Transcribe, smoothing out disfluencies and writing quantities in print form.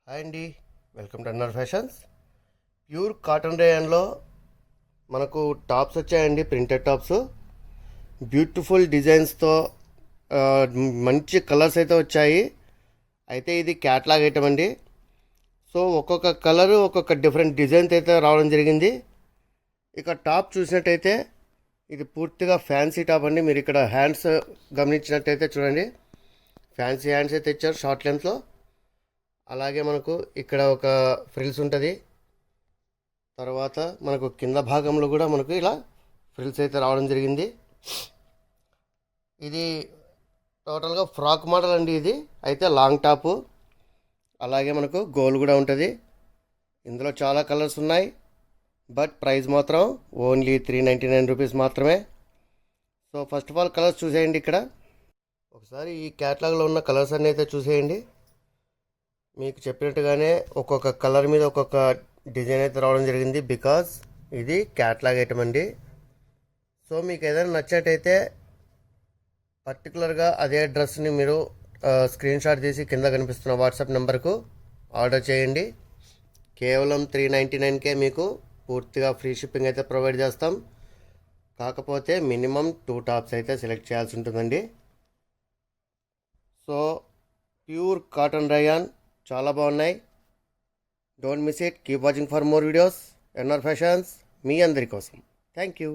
Hi అండి, welcome to NR fashions. Pure cotton రేయన్లో మనకు టాప్స్ వచ్చాయండి, ప్రింటెడ్ టాప్స్ బ్యూటిఫుల్ డిజైన్స్తో. మంచి కలర్స్ అయితే వచ్చాయి. అయితే ఇది క్యాట్లాగ్ ఐటమ్ అండి. సో ఒక్కొక్క కలరు ఒక్కొక్క డిఫరెంట్ డిజైన్స్ అయితే రావడం జరిగింది. ఇక టాప్ చూసినట్టయితే ఇది పూర్తిగా ఫ్యాన్సీ టాప్ అండి. మీరు ఇక్కడ హ్యాండ్స్ గమనించినట్టయితే చూడండి, ఫ్యాన్సీ హ్యాండ్స్ అయితే ఇచ్చారు షార్ట్ లెంత్లో. అలాగే మనకు ఇక్కడ ఒక ఫ్రిల్స్ ఉంటుంది. తర్వాత మనకు కింద భాగంలో కూడా మనకు ఇలా ఫ్రిల్స్ అయితే రావడం జరిగింది. ఇది టోటల్గా ఫ్రాక్ మోడల్ అండి. ఇది అయితే లాంగ్ టాపు, అలాగే మనకు గోల్ కూడా ఉంటుంది. ఇందులో చాలా కలర్స్ ఉన్నాయి, బట్ ప్రైస్ మాత్రం ఓన్లీ 399 రూపీస్ మాత్రమే. So first of all colours చూసేయండి. ఇక్కడ ఒకసారి ఈ క్యాటలాగ్లో ఉన్న కలర్స్ అన్నీ అయితే చూసేయండి. మీకు చెప్పినట్టుగానే ఒక్కొక్క కలర్ మీద ఒక్కొక్క డిజైన్ అయితే రావడం జరిగింది, బికాజ్ ఇది క్యాట్లాగ్ ఐటమ్ అండి. సో మీకు ఏదైనా నచ్చినట్టయితే పర్టికులర్గా అదే డ్రెస్ని మీరు స్క్రీన్ షాట్ తీసి కింద కనిపిస్తున్న వాట్సాప్ నెంబర్కు ఆర్డర్ చేయండి. కేవలం 399కే మీకు పూర్తిగా ఫ్రీ షిప్పింగ్ అయితే ప్రొవైడ్ చేస్తాం. కాకపోతే మినిమం 2 టాప్స్ అయితే సెలెక్ట్ చేయాల్సి ఉంటుందండి. సో ప్యూర్ కాటన్ రయాన్ చాలా బాగున్నాయి. Don't miss it. Keep watching for more videos. NR fashions మీ అందరి కోసం. Thank you.